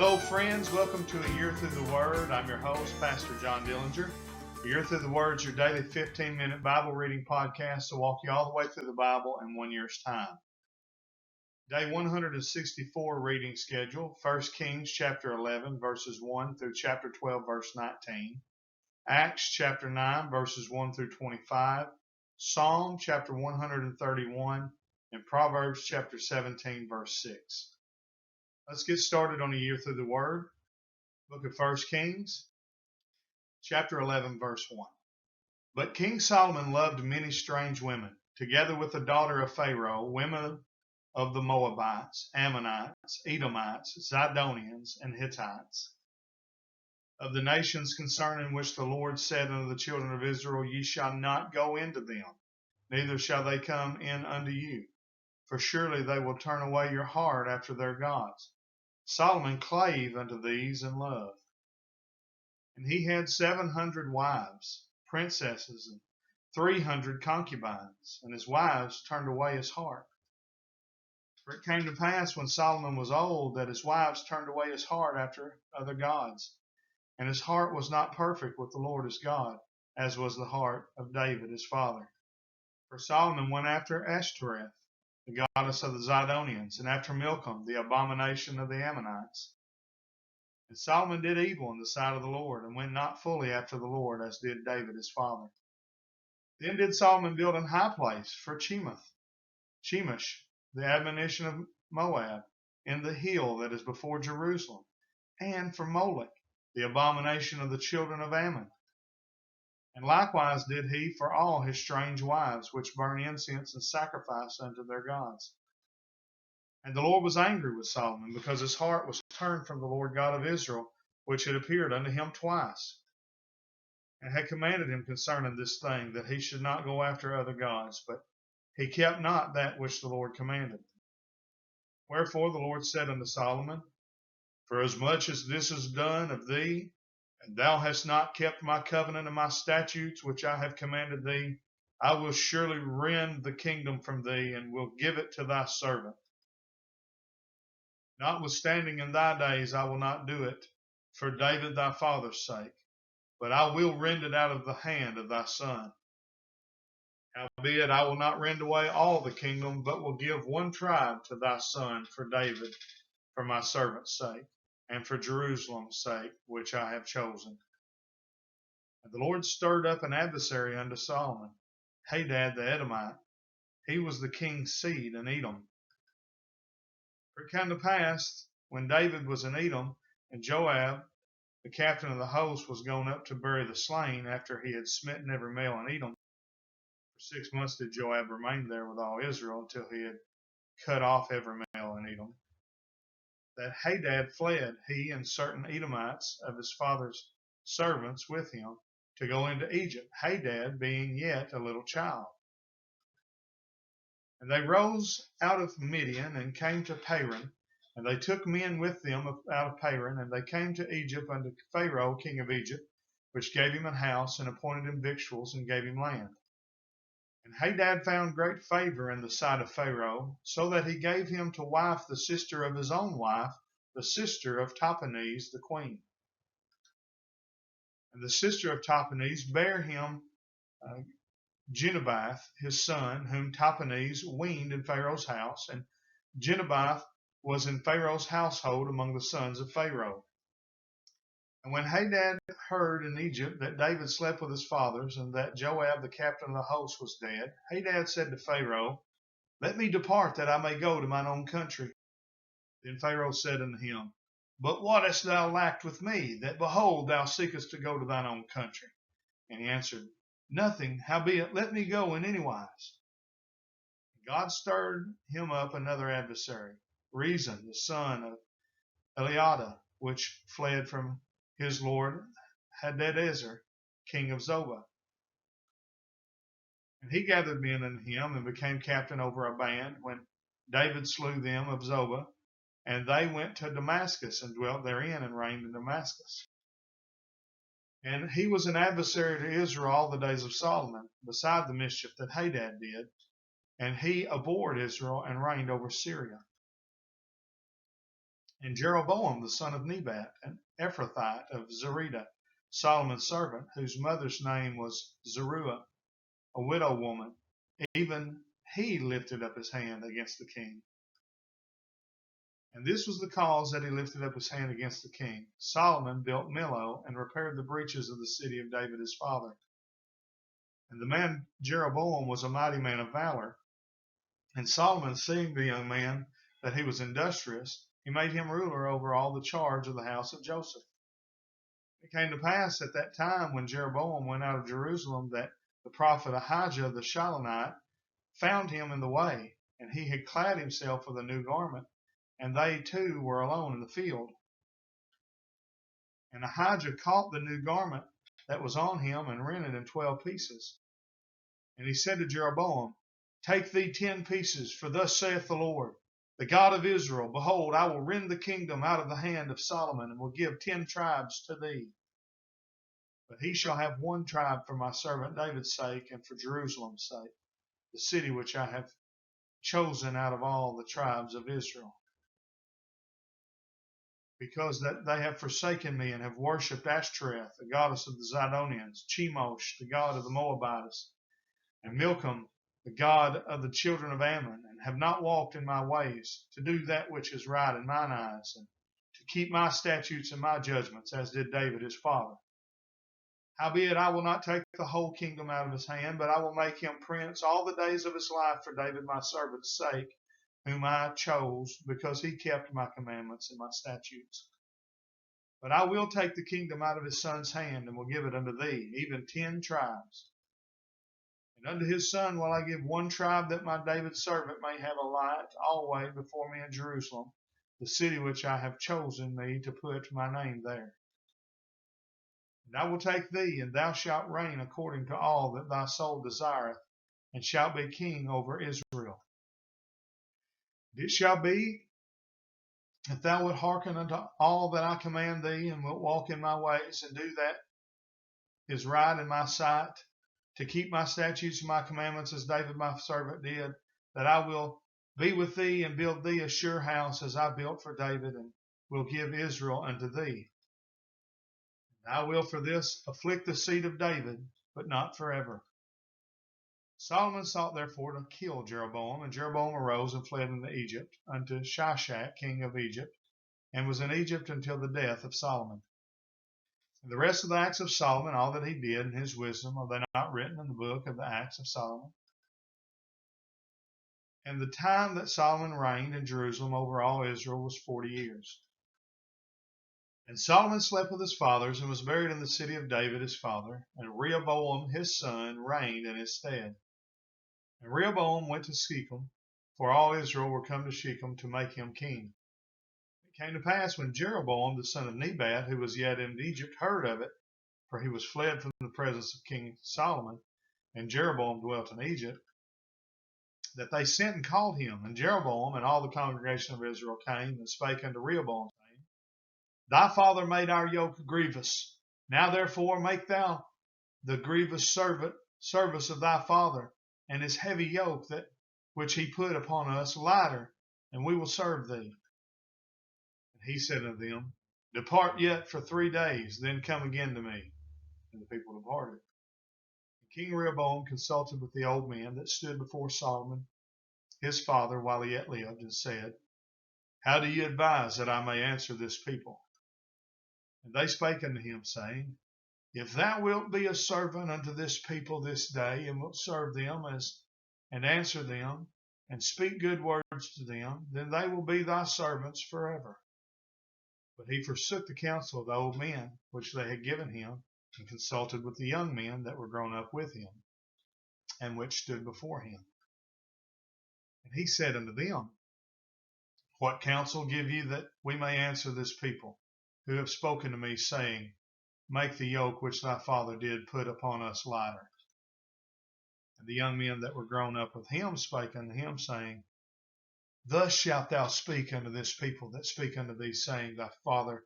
Hello, friends. Welcome to A Year Through the Word. I'm your host, Pastor John Dillinger. A Year Through the Word is your daily 15-minute Bible reading podcast to walk you all the way through the Bible in 1 year's time. Day 164 reading schedule, 1 Kings chapter 11, verses 1 through chapter 12, verse 19. Acts chapter 9, verses 1 through 25. Psalm chapter 131, and Proverbs chapter 17, verse 6. Let's get started on A Year Through the Word. Book of 1 Kings, chapter 11, verse 1. But King Solomon loved many strange women, together with the daughter of Pharaoh, women of the Moabites, Ammonites, Edomites, Zidonians, and Hittites, of the nations concerning which the Lord said unto the children of Israel, Ye shall not go into them, neither shall they come in unto you, for surely they will turn away your heart after their gods. Solomon clave unto these in love. And he had 700 wives, princesses, and 300 concubines, and his wives turned away his heart. For it came to pass when Solomon was old that his wives turned away his heart after other gods, and his heart was not perfect with the Lord his God, as was the heart of David his father. For Solomon went after Ashtoreth, the goddess of the Zidonians, and after Milcom, the abomination of the Ammonites. And Solomon did evil in the sight of the Lord, and went not fully after the Lord, as did David his father. Then did Solomon build an high place for Chemosh, the admonition of Moab, in the hill that is before Jerusalem, and for Molech, the abomination of the children of Ammon. And likewise did he for all his strange wives, which burn incense and sacrifice unto their gods. And the Lord was angry with Solomon, because his heart was turned from the Lord God of Israel, which had appeared unto him twice, and had commanded him concerning this thing, that he should not go after other gods, but he kept not that which the Lord commanded. Wherefore the Lord said unto Solomon, Forasmuch as this is done of thee, and thou hast not kept my covenant and my statutes which I have commanded thee, I will surely rend the kingdom from thee, and will give it to thy servant. Notwithstanding in thy days I will not do it, for David thy father's sake, but I will rend it out of the hand of thy son. Howbeit I will not rend away all the kingdom, but will give one tribe to thy son for David, for my servant's sake, and for Jerusalem's sake, which I have chosen. And the Lord stirred up an adversary unto Solomon, Hadad the Edomite. He was the king's seed in Edom. For it came to pass, when David was in Edom, and Joab, the captain of the host, was gone up to bury the slain, after he had smitten every male in Edom. For 6 months did Joab remain there with all Israel, until he had cut off every male in Edom. That Hadad fled, he and certain Edomites of his father's servants with him, to go into Egypt, Hadad being yet a little child. And they rose out of Midian, and came to Paran, and they took men with them out of Paran, and they came to Egypt unto Pharaoh king of Egypt, which gave him an house, and appointed him victuals, and gave him land. And Hadad found great favor in the sight of Pharaoh, so that he gave him to wife the sister of his own wife, the sister of Tahpenes the queen. And the sister of Tahpenes bare him Genubath his son, whom Tahpenes weaned in Pharaoh's house, and Genubath was in Pharaoh's household among the sons of Pharaoh. And when Hadad heard in Egypt that David slept with his fathers, and that Joab the captain of the host was dead, Hadad said to Pharaoh, Let me depart, that I may go to mine own country. Then Pharaoh said unto him, But what hast thou lacked with me, that behold, thou seekest to go to thine own country? And he answered, Nothing, howbeit let me go in any wise. God stirred him up another adversary, Rezon, the son of Eliada, which fled from his lord Hadadezer, king of Zobah. And he gathered men unto him, and became captain over a band, when David slew them of Zobah. And they went to Damascus, and dwelt therein, and reigned in Damascus. And he was an adversary to Israel all the days of Solomon, beside the mischief that Hadad did. And he abhorred Israel, and reigned over Syria. And Jeroboam the son of Nebat, an Ephrathite of Zerida, Solomon's servant, whose mother's name was Zeruiah, a widow woman, even he lifted up his hand against the king. And this was the cause that he lifted up his hand against the king. Solomon built Millo and repaired the breaches of the city of David his father. And the man Jeroboam was a mighty man of valor. And Solomon, seeing the young man that he was industrious, he made him ruler over all the charge of the house of Joseph. It came to pass at that time when Jeroboam went out of Jerusalem that the prophet Ahijah the Shilonite found him in the way, and he had clad himself with a new garment, and they too were alone in the field. And Ahijah caught the new garment that was on him and rent it in 12 pieces. And he said to Jeroboam, Take thee 10 pieces, for thus saith the Lord, the God of Israel, Behold, I will rend the kingdom out of the hand of Solomon, and will give 10 tribes to thee. But he shall have 1 tribe for my servant David's sake, and for Jerusalem's sake, the city which I have chosen out of all the tribes of Israel. Because that they have forsaken me and have worshipped Ashtoreth, the goddess of the Zidonians, Chemosh, the god of the Moabites, and Milcom, the god of the children of Ammon, and have not walked in my ways, to do that which is right in mine eyes, and to keep my statutes and my judgments, as did David his father. Howbeit I will not take the whole kingdom out of his hand, but I will make him prince all the days of his life for David my servant's sake, whom I chose, because he kept my commandments and my statutes. But I will take the kingdom out of his son's hand, and will give it unto thee, even 10 tribes. And unto his son will I give 1 tribe, that my David servant may have a light always before me in Jerusalem, the city which I have chosen me to put my name there. And I will take thee, and thou shalt reign according to all that thy soul desireth, and shalt be king over Israel. And it shall be, if thou wilt hearken unto all that I command thee, and wilt walk in my ways, and do that is right in my sight, to keep my statutes and my commandments as David my servant did, that I will be with thee and build thee a sure house as I built for David, and will give Israel unto thee. And I will for this afflict the seed of David, but not forever. Solomon sought therefore to kill Jeroboam, and Jeroboam arose and fled into Egypt, unto Shishak king of Egypt, and was in Egypt until the death of Solomon. And the rest of the acts of Solomon, all that he did, and his wisdom, are they not written in the book of the acts of Solomon? And the time that Solomon reigned in Jerusalem over all Israel was 40 years. And Solomon slept with his fathers, and was buried in the city of David his father, and Rehoboam his son reigned in his stead. And Rehoboam went to Shechem, for all Israel were come to Shechem to make him king. It came to pass when Jeroboam the son of Nebat, who was yet in Egypt, heard of it, for he was fled from the presence of King Solomon, and Jeroboam dwelt in Egypt, that they sent and called him. And Jeroboam and all the congregation of Israel came and spake unto Rehoboam, saying, Thy father made our yoke grievous. Now therefore make thou the grievous service of thy father, and his heavy yoke that which he put upon us lighter, and we will serve thee. And he said unto them, Depart yet for 3 days, then come again to me. And the people departed. And King Rehoboam consulted with the old men that stood before Solomon his father while he yet lived, and said, How do ye advise that I may answer this people? And they spake unto him, saying, If thou wilt be a servant unto this people this day, and wilt serve them and answer them, and speak good words to them, then they will be thy servants forever. But he forsook the counsel of the old men which they had given him, and consulted with the young men that were grown up with him, and which stood before him. And he said unto them, What counsel give ye that we may answer this people, who have spoken to me, saying, Make the yoke which thy father did put upon us lighter? And the young men that were grown up with him spake unto him, saying, Thus shalt thou speak unto this people that speak unto thee, saying, Thy father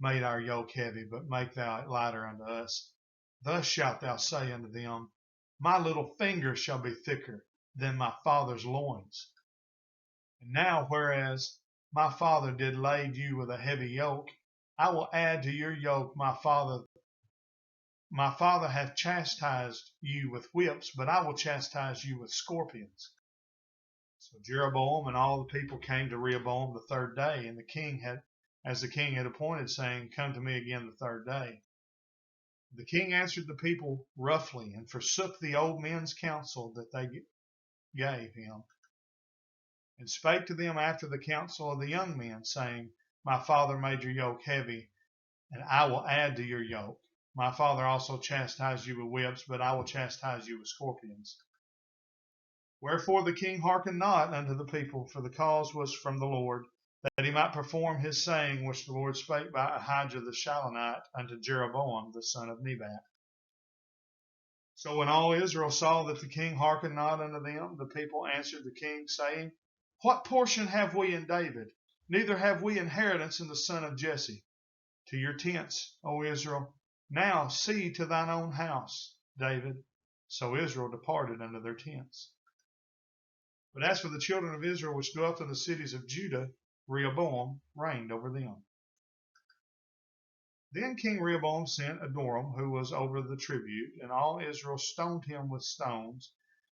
made our yoke heavy, but make thou it lighter unto us. Thus shalt thou say unto them, My little finger shall be thicker than my father's loins. And now, whereas my father did lade you with a heavy yoke, I will add to your yoke. My father hath chastised you with whips, but I will chastise you with scorpions. So Jeroboam and all the people came to Rehoboam the third day, and the king had appointed, saying, Come to me again the third day. The king answered the people roughly, and forsook the old men's counsel that they gave him, and spake to them after the counsel of the young men, saying, My father made your yoke heavy, and I will add to your yoke. My father also chastised you with whips, but I will chastise you with scorpions. Wherefore the king hearkened not unto the people, for the cause was from the Lord, that he might perform his saying which the Lord spake by Ahijah the Shilonite unto Jeroboam the son of Nebat. So when all Israel saw that the king hearkened not unto them, the people answered the king, saying, What portion have we in David? Neither have we inheritance in the son of Jesse. To your tents, O Israel. Now see to thine own house, David. So Israel departed unto their tents. But as for the children of Israel which dwelt in the cities of Judah, Rehoboam reigned over them. Then King Rehoboam sent Adoram, who was over the tribute, and all Israel stoned him with stones,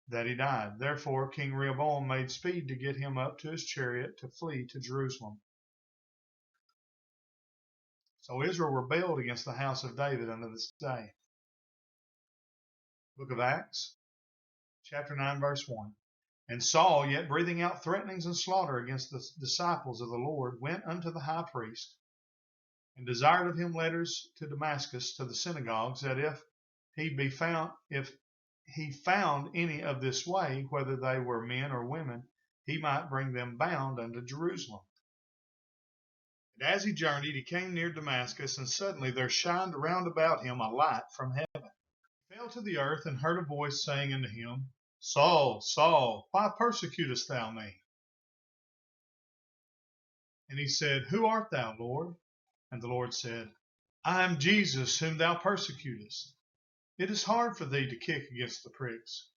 that he died. Therefore King Rehoboam made speed to get him up to his chariot to flee to Jerusalem. So Israel rebelled against the house of David unto this day. Book of Acts, chapter 9, verse 1. And Saul, yet breathing out threatenings and slaughter against the disciples of the Lord, went unto the high priest, and desired of him letters to Damascus to the synagogues, that if he found any of this way, whether they were men or women, he might bring them bound unto Jerusalem. And as he journeyed, he came near Damascus, and suddenly there shined round about him a light from heaven. He fell to the earth, and heard a voice saying unto him, Saul, Saul, why persecutest thou me? And he said, Who art thou, Lord? And the Lord said, I am Jesus, whom thou persecutest. It is hard for thee to kick against the pricks.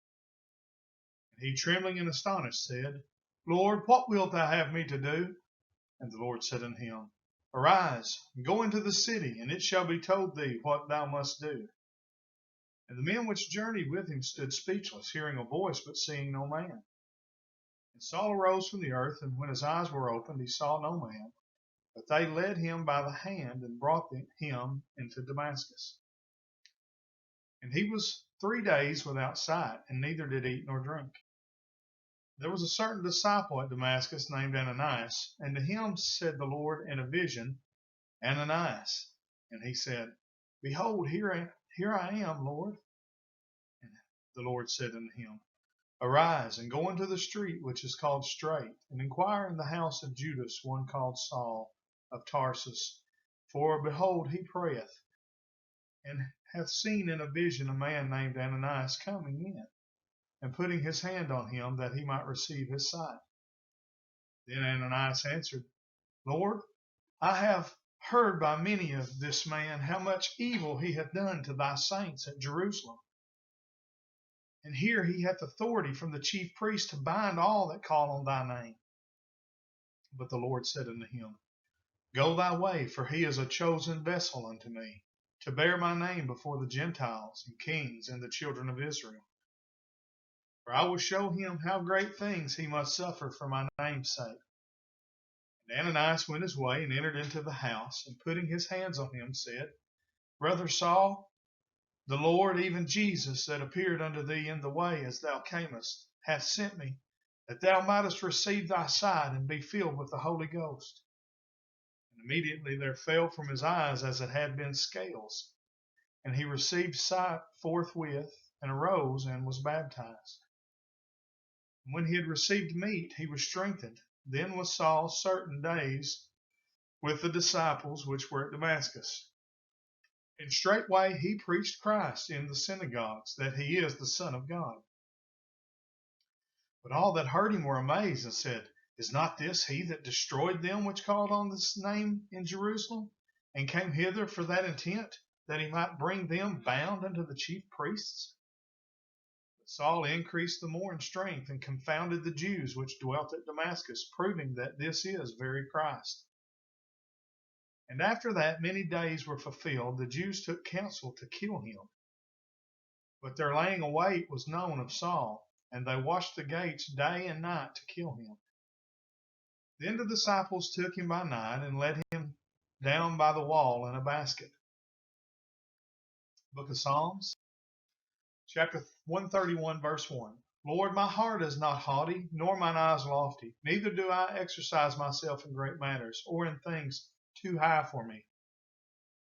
And he, trembling and astonished, said, Lord, what wilt thou have me to do? And the Lord said unto him, Arise, and go into the city, and it shall be told thee what thou must do. And the men which journeyed with him stood speechless, hearing a voice, but seeing no man. And Saul arose from the earth, and when his eyes were opened, he saw no man. But they led him by the hand, and brought him into Damascus. And he was 3 days without sight, and neither did eat nor drink. There was a certain disciple at Damascus named Ananias, and to him said the Lord in a vision, Ananias. And he said, Behold, here I am, Lord. And the Lord said unto him, Arise, and go into the street which is called Straight, and inquire in the house of Judas one called Saul of Tarsus. For behold, he prayeth, and hath seen in a vision a man named Ananias coming in, and putting his hand on him, that he might receive his sight. Then Ananias answered, Lord, I have heard by many of this man how much evil he hath done to thy saints at Jerusalem. And here he hath authority from the chief priest to bind all that call on thy name. But the Lord said unto him, Go thy way, for he is a chosen vessel unto me, to bear my name before the Gentiles and kings and the children of Israel. For I will show him how great things he must suffer for my name's sake. And Ananias went his way and entered into the house, and putting his hands on him said, Brother Saul, the Lord, even Jesus, that appeared unto thee in the way as thou camest, hath sent me, that thou mightest receive thy sight and be filled with the Holy Ghost. And immediately there fell from his eyes as it had been scales, and he received sight forthwith, and arose and was baptized. And when he had received meat, he was strengthened. Then was Saul certain days with the disciples which were at Damascus. And straightway he preached Christ in the synagogues, that he is the Son of God. But all that heard him were amazed, and said, Is not this he that destroyed them which called on this name in Jerusalem, and came hither for that intent, that he might bring them bound unto the chief priests? Saul increased the more in strength and confounded the Jews which dwelt at Damascus, proving that this is very Christ. And after that many days were fulfilled, the Jews took counsel to kill him. But their laying await was known of Saul, and they watched the gates day and night to kill him. Then the disciples took him by night and led him down by the wall in a basket. Book of Psalms, chapter 131, verse 1. Lord, my heart is not haughty, nor mine eyes lofty, neither do I exercise myself in great matters, or in things too high for me.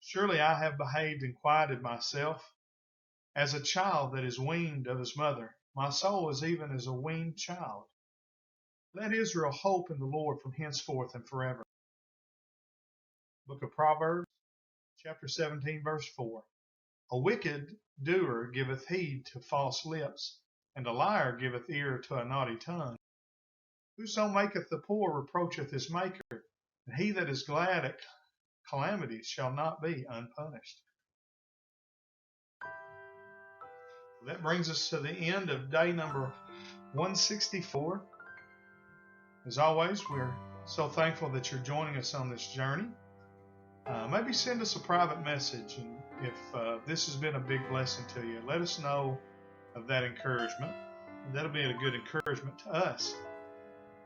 Surely I have behaved and quieted myself, as a child that is weaned of his mother. My soul is even as a weaned child. Let Israel hope in the Lord from henceforth and forever. Book of Proverbs, chapter 17, verse 4. A wicked doer giveth heed to false lips, and a liar giveth ear to a naughty tongue. Whoso maketh the poor reproacheth his maker, and he that is glad at calamities shall not be unpunished. That brings us to the end of day number 164. As always, we're so thankful that you're joining us on this journey. Maybe send us a private message, and if this has been a big blessing to you, let us know of that encouragement. That'll be a good encouragement to us.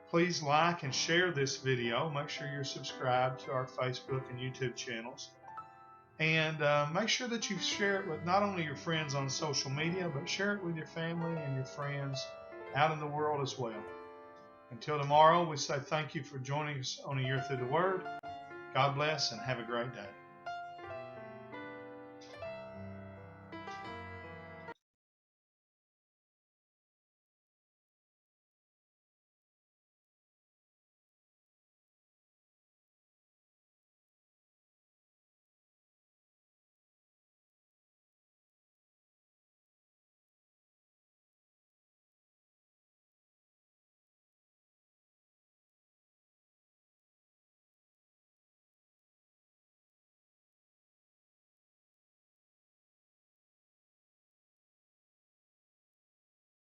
Please like and share this video. Make sure you're subscribed to our Facebook and YouTube channels. And make sure that you share it with not only your friends on social media, but share it with your family and your friends out in the world as well. Until tomorrow, we say thank you for joining us on A Year Through the Word. God bless and have a great day.